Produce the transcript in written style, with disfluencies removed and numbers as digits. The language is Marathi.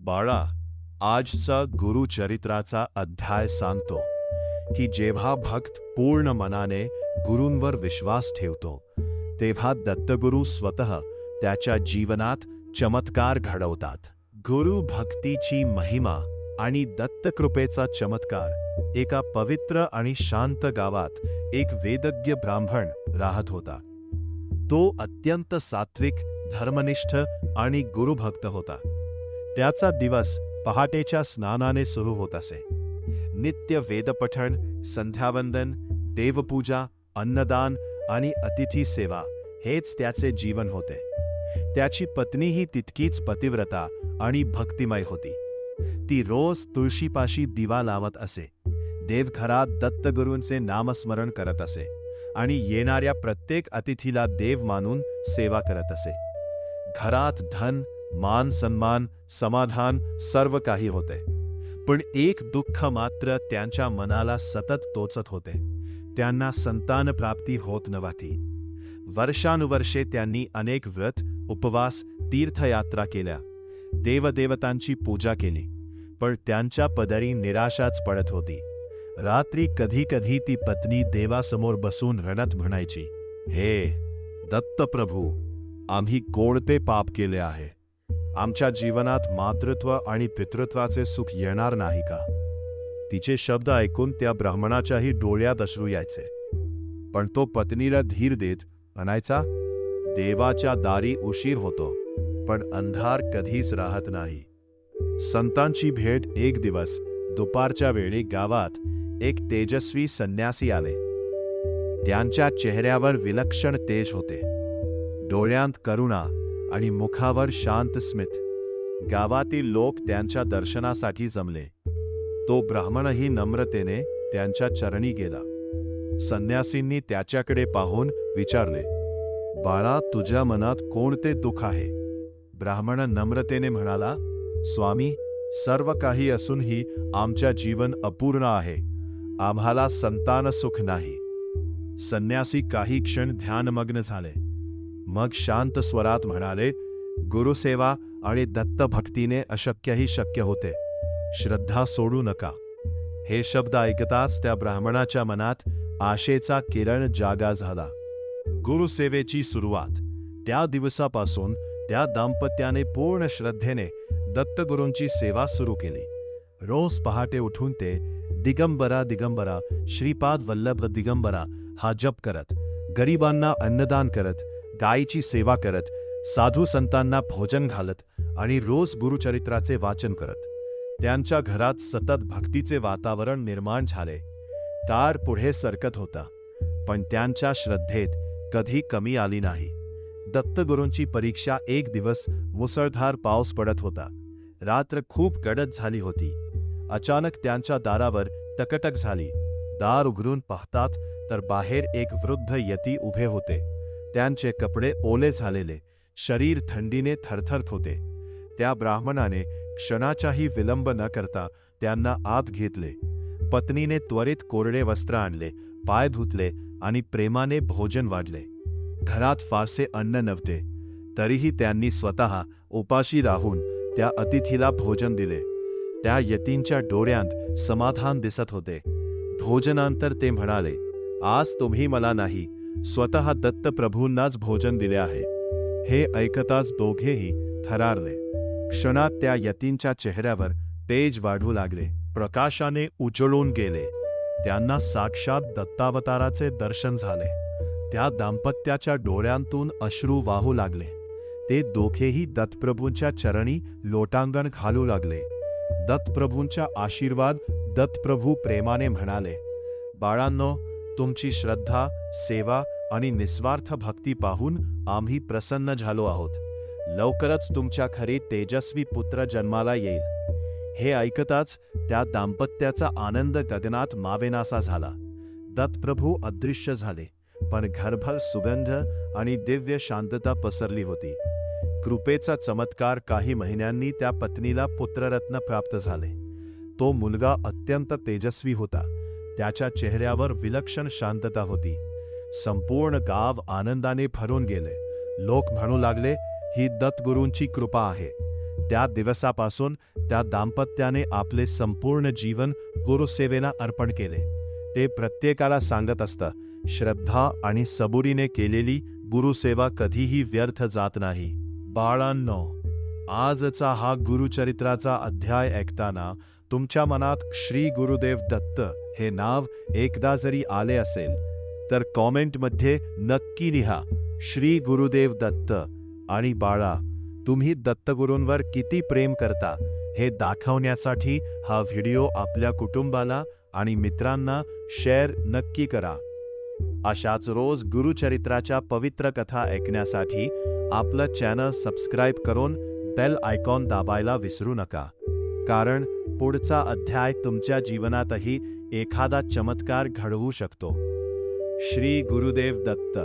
बाळा, आजचा गुरुचरित्राचा अध्याय सांगतो की जेव्हा भक्त पूर्ण मनाने गुरूंवर विश्वास ठेवतो तेव्हा दत्तगुरू स्वतः त्याच्या जीवनात चमत्कार घडवतात. गुरु भक्तीची महिमा आणि दत्तकृपेचा चमत्कार. एका पवित्र आणि शांत गावात एक वेदज्ञ ब्राह्मण राहत होता. तो अत्यंत सात्विक, धर्मनिष्ठ आणि गुरुभक्त होता. त्याचा दिवस पहाटेच्या स्नानाने सुरू होत असे. नित्य वेदपठण, संध्यावंदन, देवपूजा, अन्नदान आणि अतिथी सेवा हेच त्याचे जीवन होते. त्याची पत्नीही तितकीच पतिव्रता आणि भक्तिमय होती. ती रोज तुळशीपाशी दिवा लावत असे, देवघरात दत्तगुरूंचे नामस्मरण करत असे आणि येणाऱ्या प्रत्येक अतिथीला देव मानून सेवा करत असे. घरात धन, मान, सन्मान, समाधान सर्व काही होते. पण एक दुःख मात्र त्यांच्या मनाला सतत टोचत होते. त्यांना संतान प्राप्ती होत नव्हती. वर्षानुवर्षे त्यांनी अनेक व्रत, उपवास, तीर्थयात्रा केल्या, देवदेवतांची पूजा केली, पण त्यांच्या पदरी निराशाच पडत होती. रात्री कधी कधी ती पत्नी देवासमोर बसून रडत म्हणायची, हे दत्तप्रभू, आम्ही कोणते पाप केले आहे? आमच्या जीवनात मातृत्व आणि पितृत्वाचे सुख येणार नाही का? तिचे शब्द ऐकून त्या ब्राह्मणाच्याही डोळ्यात अश्रू यायचे. पण तो पत्नीला धीर देत म्हणायचा, देवाच्या दारी उशीर होतो, पण अंधार कधीच राहत नाही. संतांची भेट. एक दिवस दुपारच्या वेळी गावात एक तेजस्वी संन्यासी आले. त्यांच्या चेहऱ्यावर विलक्षण तेज होते, डोळ्यांत करुणा आणि मुखावर शांत स्मित. गावातील लोक त्यांच्या दर्शनासाठी जमले. तो ब्राह्मणही नम्रतेने त्यांच्या चरणी गेला. संन्यासींनी त्याच्याकडे पाहून विचारले, बाळा, तुझ्या मनात कोणते दुःख आहे? ब्राह्मण नम्रतेने म्हणाला, स्वामी, सर्व काही असूनही आमच्या जीवन अपूर्ण आहे. आम्हाला संतान सुख नाही. संन्यासी काही क्षण ध्यानमग्न झाले. मग शांत स्वरात म्हणाले, गुरुसेवा आणि दत्तभक्तीने अशक्यही शक्य होते. श्रद्धा सोडू नका. हे शब्द ऐकताच त्या ब्राह्मणाच्या मनात आशेचा किरण जागा झाला. गुरुसेवेची सुरुवात. त्या दिवसापासून त्या दाम्पत्याने पूर्ण श्रद्धेने दत्तगुरूंची सेवा सुरू केली. रोज पहाटे उठून ते दिगंबरा दिगंबरा, श्रीपाद वल्लभ दिगंबरा हा जप करत, गरिबांना अन्नदान करत, गायीची सेवा करत, साधू संतांना भोजन घालत आणि रोज गुरुचरित्राचे वाचन करत. त्यांच्या घरात सतत भक्तीचे वातावरण निर्माण झाले. काळ पुढे सरकत होता, पण त्यांच्या श्रद्धेत कधी कमी आली नाही. दत्तगुरूंची परीक्षा. एक दिवस मुसळधार पाऊस पडत होता. रात्र खूप गडद झाली होती. अचानक त्यांच्या दारावर टकटक झाली. दार उघडून पाहतात तर बाहेर एक वृद्ध यती उभे होते. त्यांचे कपडे ओले झालेले, शरीर थंडीने थरथरत होते. त्या ब्राह्मणाने क्षणाचाही विलंब न करता त्यांना आत घेतले. पत्नीने त्वरित कोरडे वस्त्र आणले, पाय धुतले आणि प्रेमाने भोजन वाढले. घरात फारसे अन्न नव्हते, तरीही त्यांनी स्वतः उपाशी राहून त्या अतिथीला भोजन दिले. त्या यतींच्या डोळ्यांत समाधान दिसत होते. भोजनांतर ते म्हणाले, आज तुम्ही मला नाही, स्वतः दत्तप्रभूंनाच भोजन दिले आहे. हे ऐकताच दोघेही थरारले. क्षणात त्या यतींच्या चेहऱ्यावर तेज वाढू लागले, प्रकाशाने उजळून गेले. त्यांना साक्षात दत्तावताराचे दर्शन झाले. त्या दाम्पत्याच्या डोळ्यांतून अश्रू वाहू लागले. ते दोघेही दत्तप्रभूंच्या चरणी लोटांगण घालू लागले. दत्तप्रभूंचा आशीर्वाद. दत्तप्रभू प्रेमाने म्हणाले, बाळांनो, तुमची श्रद्धा, सेवा आणि निस्वार्थ भक्ती पाहून आम्ही प्रसन्न झालो आहोत. लवकरच तुमच्या घरी तेजस्वी पुत्र जन्माला येईल. हे ऐकताच त्या दाम्पत्याचा आनंद गगनात मावेनासा झाला. दत्तप्रभू अदृश्य झाले, पण घरभर सुगंध आणि दिव्य शांतता पसरली होती. कृपेचा चमत्कार. काही महिन्यांनी त्या पत्नीला पुत्ररत्न प्राप्त झाले. तो मुलगा अत्यंत तेजस्वी होता. त्याच्या चेहऱ्यावर विलक्षण शांतता होती. संपूर्ण गाव आनंदाने भरून गेले. लोक म्हणू लागले, ही दत्तगुरूंची कृपा आहे. त्या दिवसापासून त्या दाम्पत्याने आपले संपूर्ण जीवन गुरुसेवेला अर्पण केले. ते प्रत्येकाला सांगत असतं, श्रद्धा आणि सबुरीने केलेली गुरुसेवा कधीही व्यर्थ जात नाही. बाळांनो, आजचा हा गुरुचरित्राचा अध्याय ऐकताना तुमच्या मनात श्री गुरुदेव दत्त हे नाव एकदा जरी आले असेल तर कॉमेंटमध्ये नक्की लिहा श्री गुरुदेव दत्त. आणि बाळा, तुम्ही दत्तगुरूंवर किती प्रेम करता हे दाखवण्यासाठी हा व्हिडिओ आपल्या कुटुंबाला आणि मित्रांना शेअर नक्की करा. अशाच रोज गुरुचरित्राच्या पवित्र कथा ऐकण्यासाठी आपलं चॅनल सबस्क्राईब करून बेल आयकॉन दाबायला विसरू नका, कारण पुढचा अध्याय तुमच्या जीवनातही एखादा चमत्कार घडवू शकतो. श्री गुरुदेव दत्त.